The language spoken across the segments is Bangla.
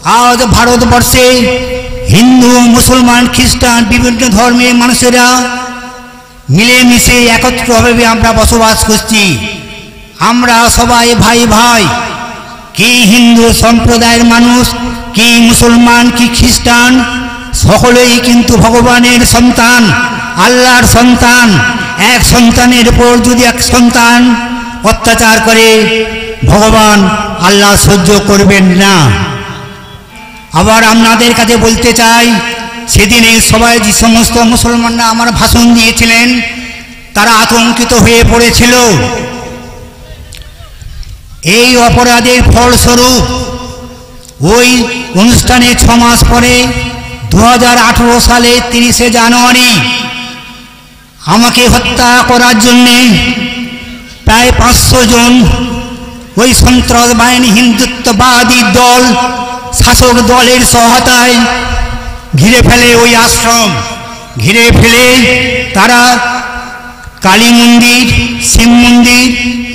আজ ভারতবর্ষে হিন্দু মুসলমান খ্রিস্টান বিভিন্ন ধর্মের মানুষেরা মিলেমিশে একত্রভাবে আমরা বসবাস করছি। আমরা সবাই ভাই ভাই, কি হিন্দু সম্প্রদায়ের মানুষ, কি মুসলমান, কি খ্রিস্টান, সকলেই কিন্তু ভগবানের সন্তান, আল্লাহর সন্তান। এক সন্তানের উপর যদি এক সন্তান অত্যাচার করে, ভগবান আল্লাহ সহ্য করবেন না। আবার আপনাদের কাছে বলতে চাই, সেদিনে সবাই যে সমস্ত মুসলমানরা আমার ভাষণ দিয়েছিলেন, তারা আতঙ্কিত হয়ে পড়েছিল। এই অপরাধের ফলস্বরূপ ওই অনুষ্ঠানে 6 মাস পরে 2018 সালে 30শে জানুয়ারি আমাকে হত্যা করার জন্যে প্রায় 500 জন ওই সন্ত্রাস বাহিনী হিন্দুত্ববাদী দল, শাসক দলের সহায়তায় ঘিরে ফেলে ওই আশ্রম। ঘিরে ফেলে তারা কালী মন্দির, শিব মন্দির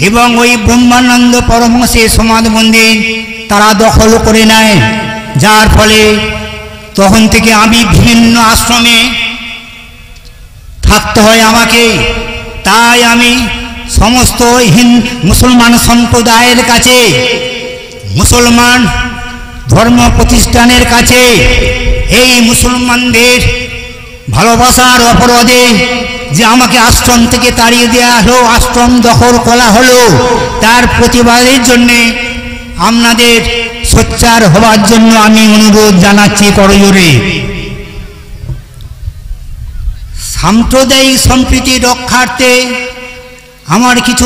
এবং ওই ব্রহ্মানন্দ পরমহংসের সমাধি মন্দির তারা দখল করে নেয়। যার ফলে তখন থেকে আমি বিভিন্ন আশ্রমে থাকতে হয় আমাকে। তাই আমি সমস্ত মুসলমান সম্প্রদায়ের কাছে, মুসলমান ধর্ম প্রতিষ্ঠানের কাছে এই মুসলমানদের ভালোবাসার অপরাধে যে আমাকে আশ্রম থেকে তাড়িয়ে দেওয়া হলো, আশ্রম দখল করা হলো, তার প্রতিবাদের জন্যে আপনাদের সোচ্চার হবার জন্য আমি অনুরোধ জানাচ্ছি করজোরে। সাম্প্রদায়িক সম্প্রীতি রক্ষার্থে আমার কিছু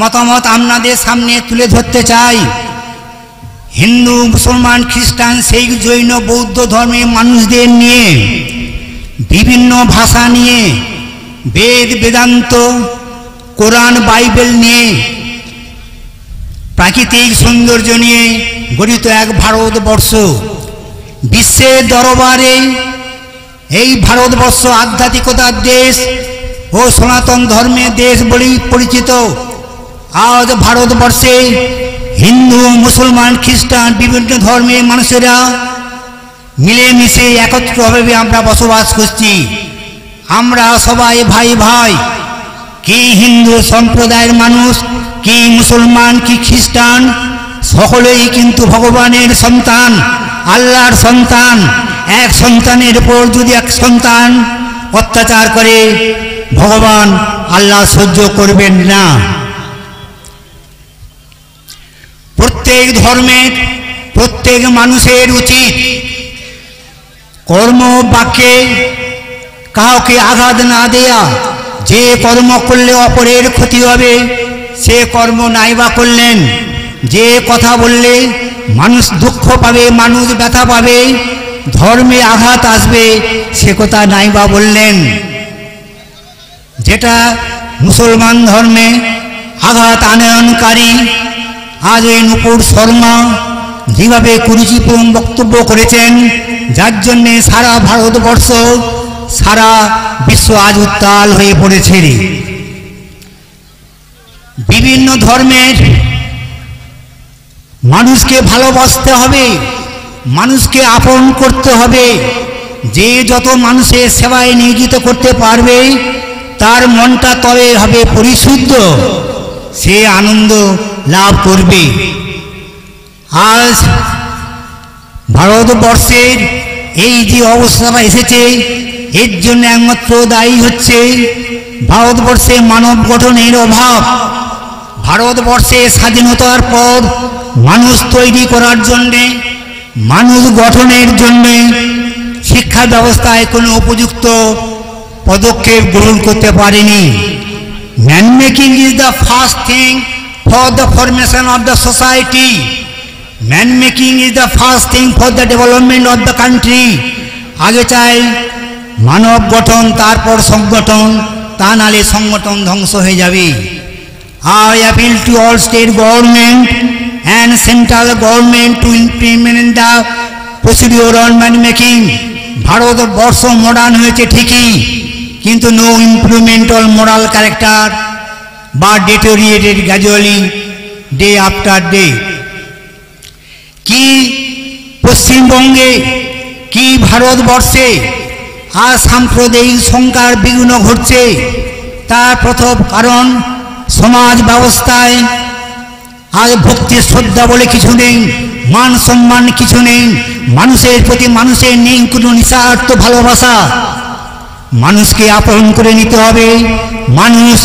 মতামত আপনাদের সামনে তুলে ধরতে চাই। হিন্দু মুসলমান খ্রিস্টান শিখ জৈন বৌদ্ধ ধর্মের মানুষদের নিয়ে, বিভিন্ন ভাষা নিয়ে, বেদ বেদান্ত কোরআন বাইবেল নিয়ে, প্রাকৃতিক সৌন্দর্য নিয়ে গঠিত এক ভারতবর্ষ। বিশ্বের দরবারে এই ভারতবর্ষ আধ্যাত্মিকতার দেশ ও সনাতন ধর্মের দেশ বলেই পরিচিত। আজ ভারতবর্ষে হিন্দু মুসলমান খ্রিস্টান বিভিন্ন ধর্মের মানুষেরা মিলেমিশে একত্রভাবে আমরা বসবাস করছি। আমরা সবাই ভাই ভাই, কি হিন্দু সম্প্রদায়ের মানুষ, কি মুসলমান, কি খ্রিস্টান, সকলেই কিন্তু ভগবানের সন্তান, আল্লাহর সন্তান। এক সন্তানের উপর যদি এক সন্তান অত্যাচার করে, ভগবান আল্লাহ সহ্য করবেন না। প্রত্যেক ধর্মের প্রত্যেক মানুষের উচিত কর্ম বাক্যে কাউকে আঘাত না দেয়া। যে কর্ম করলে অপরের ক্ষতি হবে সে কর্ম নাইবা করলেন। যে কথা বললে মানুষ দুঃখ পাবে, মানুষ ব্যথা পাবে, ধর্মে আঘাত আসবে, সে কথা নাইবা বললেন। যেটা মুসলমান ধর্মে আঘাত আনয়নকারী, আজ ওই নুপুর শর্মা যেভাবে কুরুচিপূর্ণ বক্তব্য করেছেন, যার জন্যে সারা ভারতবর্ষ, সারা বিশ্ব আজ উত্তাল হয়ে পড়েছে। বিভিন্ন ধর্মের মানুষকে ভালোবাসতে হবে, মানুষকে আপন করতে হবে। যে যত মানুষের সেবায় নিয়োজিত করতে পারবে, তার মনটা তবে হবে পরিশুদ্ধ, সে আনন্দ লাভ করবে। আজ ভারতবর্ষের এই যে অবস্থা এসেছে, এর জন্য একমাত্র দায়ী হচ্ছে ভারতবর্ষে মানব গঠনের অভাব। ভারতবর্ষে স্বাধীনতার পর মানুষ তৈরি করার জন্যে, মানুষ গঠনের জন্যে শিক্ষা ব্যবস্থায় কোনো উপযুক্ত পদক্ষেপ গ্রহণ করতে পারেনি। Man making is the first thing for the formation of the society. Man making is the first thing for the development of the country. আগে চাই মানব গঠন, তারপর সংগঠন, তা নালে সংগঠন ধ্বংস হয়ে যাবে। I appeal to all state government and central government to implement the procedure on man making. ভারতবর্ষ মডার্ন হয়েছে ঠিকই, কিন্তু no improvement on moral character বা deteriorated gradually day after day। কি পশ্চিমবঙ্গে কি ভারতবর্ষে আজ সাম্প্রদায়িক সংখ্যার বিঘ্ন ঘটছে, তার প্রথম কারণ সমাজ ব্যবস্থায় আজ ভক্তি শ্রদ্ধা বলে কিছু নেই, মান সম্মান কিছু নেই, মানুষের প্রতি মানুষের নেই কোনো নিঃস্বার্থ ভালোবাসা। মানুষকে আপন করে নিতে হবে, মানুষ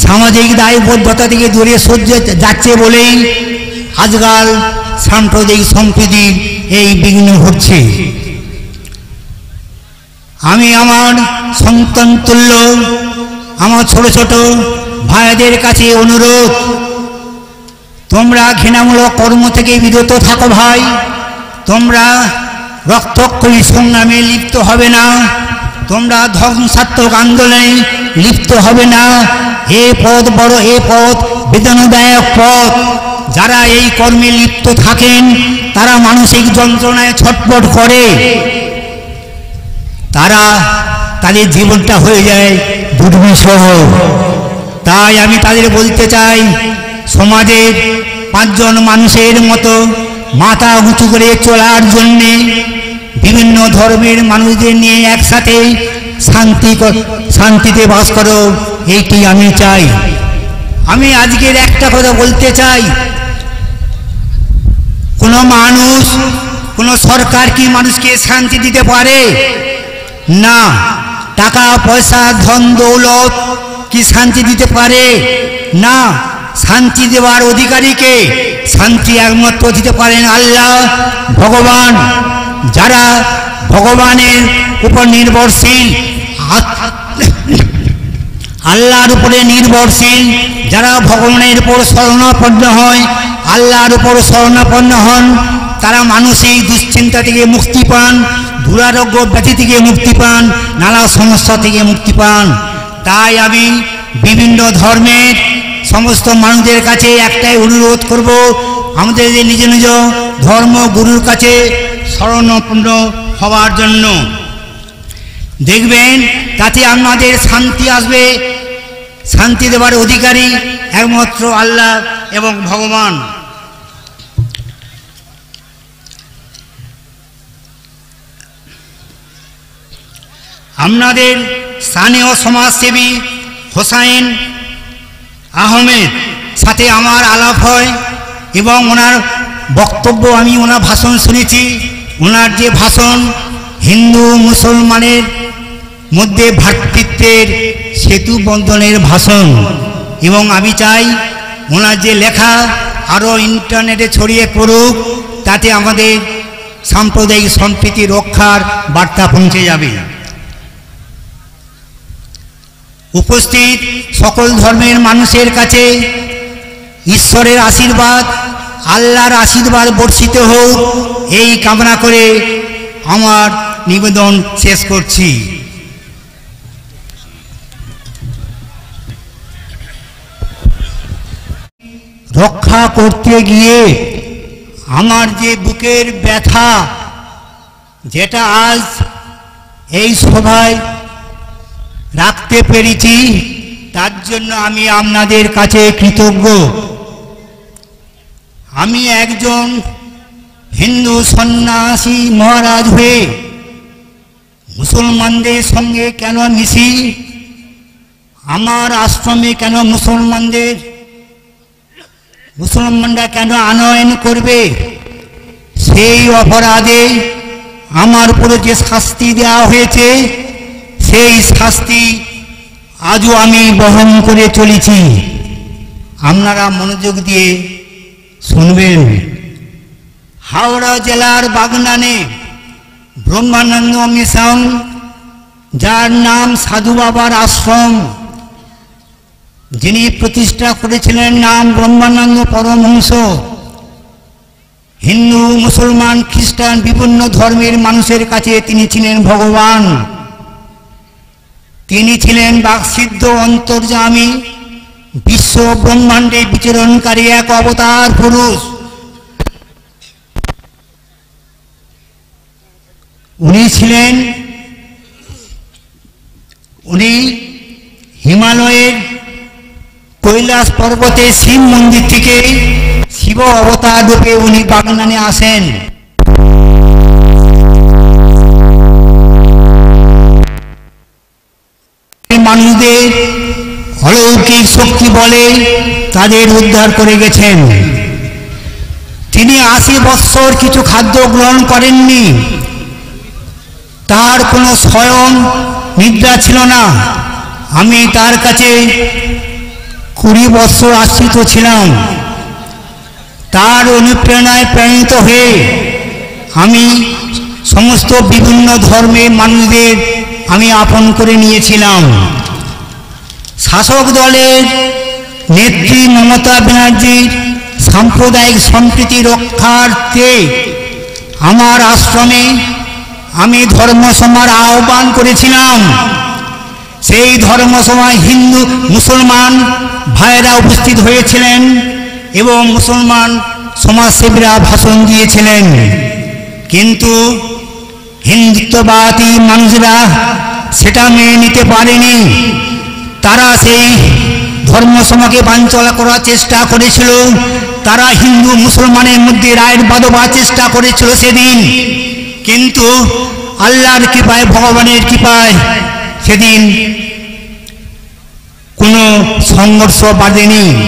সামাজিক দায়বদ্ধতা থেকে দূরে সরে যাচ্ছে বলেই আজকাল সাম্প্রদায়িক সম্প্রীতির এই বিঘ্ন ঘটছে। আমি আমার সন্তান তুল্য আমার ছোট ছোট ভাইদের কাছে অনুরোধ, তোমরা ঘৃণামূলক কর্ম থেকে বিরত থাকো ভাই। তোমরা রক্তক্ষয়ী সংগ্রামে লিপ্ত হবে না, তোমরা ধ্বংসাত্মক আন্দোলনে লিপ্ত হবে না। এ পথ বড়, এ পথ বেদনাদায়ক পথ। যারা এই কর্মে লিপ্ত থাকেন তারা মানসিক যন্ত্রণায় ছটফট করে, তারা তাদের জীবনটা হয়ে যায় দুর্বিষহ। তাই আমি তাদের বলতে চাই, সমাজের 5 জন মানুষের মতো মাথা উঁচু করে চলার জন্যে বিভিন্ন ধর্মের মানুষদের নিয়ে একসাথে শান্তিতে বাস করো, এইটি আমি চাই। আমি আজকের একটা কথা বলতে চাই, কোনো মানুষ, কোনো সরকার কি মানুষকে শান্তি দিতে পারে না। টাকা পয়সা ধন দৌলত কি শান্তি দিতে পারে না। শান্তি দেওয়ার অধিকারীকে, শান্তি একমাত্র দিতে পারেন আল্লাহ ভগবান। যারা ভগবানের উপর নির্ভরশীল, আল্লাহর উপরে নির্ভরশীল, যারা ভগবানের উপর শরণাপন্ন হয়, আল্লাহর উপর শরণাপন্ন হন, তারা মানসিক দুশ্চিন্তা থেকে মুক্তি পান, দুরারোগ্য ব্যাধি থেকে মুক্তি পান, নানা সমস্যা থেকে মুক্তি পান। তাই আমি বিভিন্ন ধর্মের সমস্ত মানুষদের কাছে একটাই অনুরোধ করব, আমাদের নিজ নিজ ধর্মগুরুর কাছে শরণাপন্ন হওয়ার জন্য। দেখবেন তাতে আমাদের শান্তি আসবে। শান্তি দেওয়ার অধিকারী একমাত্র আল্লাহ এবং ভগবান। আপনাদের স্থানীয় সমাজসেবী হোসাইন আহমেদ সাথে আমার আলাপ হয় এবং ওনার বক্তব্য, আমি ওনার ভাষণ শুনেছি। ওনার যে ভাষণ হিন্দু মুসলমানের মধ্যে ভ্রাতৃত্বের সেতু বন্ধনের ভাষণ, এবং আমি চাই ওনার যে লেখা আরও ইন্টারনেটে ছড়িয়ে পড়ুক, তাতে আমাদের সাম্প্রদায়িক সম্প্রীতি রক্ষার বার্তা পৌঁছে যাবে। উপস্থিত সকল ধর্মের মানুষের কাছে ঈশ্বরের আশীর্বাদ, আল্লাহর আশীর্বাদ বর্ষিত হোক, এই কামনা করে আমার নিবেদন শেষ করছি। রক্ষা করতে গিয়ে আমার যে বুকের ব্যথা, যেটা আজ এই সভায় রাখতে পেরেছি, তার জন্য আমি আপনাদের কাছে কৃতজ্ঞ। আমি একজন হিন্দু সন্ন্যাসী মহারাজ হয়ে মুসলমানদের সঙ্গে কেন মিশি, আমার আশ্রমে কেন মুসলমানরা কেন আনয়ন করবে, সেই অপরাধে আমার উপরে যে শাস্তি দেওয়া হয়েছে, সেই শাস্তি আজও আমি বহন করে চলেছি। আপনারা মনোযোগ দিয়ে শুনবেন। হাওড়া জেলার বাগনানে ব্রহ্মানন্দ মিশন, যার নাম সাধু বাবার আশ্রম, যিনি প্রতিষ্ঠা করেছিলেন নাম ব্রহ্মানন্দ পরমহংস। হিন্দু মুসলমান খ্রিস্টান বিভিন্ন ধর্মের মানুষের কাছে তিনি ছিলেন ভগবান। তিনি ছিলেন বাকসিদ্ধ অন্তর্যামী, বিশ্ব ব্রহ্মাণ্ডে বিচরণকারী এক অবতার পুরুষ। উনি হিমালয়ের কৈলাস পর্বতে শিব মন্দির থেকে শিব অবতার রূপে উনি বাগনানে আসেন। মানুষদের অলৌকিক শক্তি বলে তাদের উদ্ধার করে গেছেন। তিনি 80 বৎসর কিছু খাদ্য গ্রহণ করেননি। তার কোনো স্বয়ং নিদ্রা ছিল না। আমি তার কাছে 20 বৎসর আশ্রিত ছিলাম। তার অনুপ্রেরণায় প্রেরিত হয়ে আমি সমস্ত বিভিন্ন ধর্মের মানুষদের আমি আপন করে নিয়েছিলাম। শাসক দলের নেত্রী মমতা ব্যানার্জির সাম্প্রদায়িক সম্প্রীতি রক্ষার্থে আমার আশ্রমে আমি ধর্মসভার আহ্বান করেছিলাম। সেই ধর্মসভায় হিন্দু মুসলমান ভাইয়েরা উপস্থিত হয়েছিলেন এবং মুসলমান সমাজসেবীরা ভাষণ দিয়েছিলেন। কিন্তু হিন্দুত্ববাদী মানুষরা সেটা মেনে নিতে পারেনি। তারা সেই ধর্মসভাকে বানচাল করার চেষ্টা করেছিল। তারা হিন্দু মুসলমানের মধ্যে রায়ের বাঁধবার চেষ্টা করেছিল সেদিন। কিন্তু আল্লাহর কৃপায়, ভগবানের কৃপায় সেদিন কোনো সংঘর্ষ বাঁধেনি।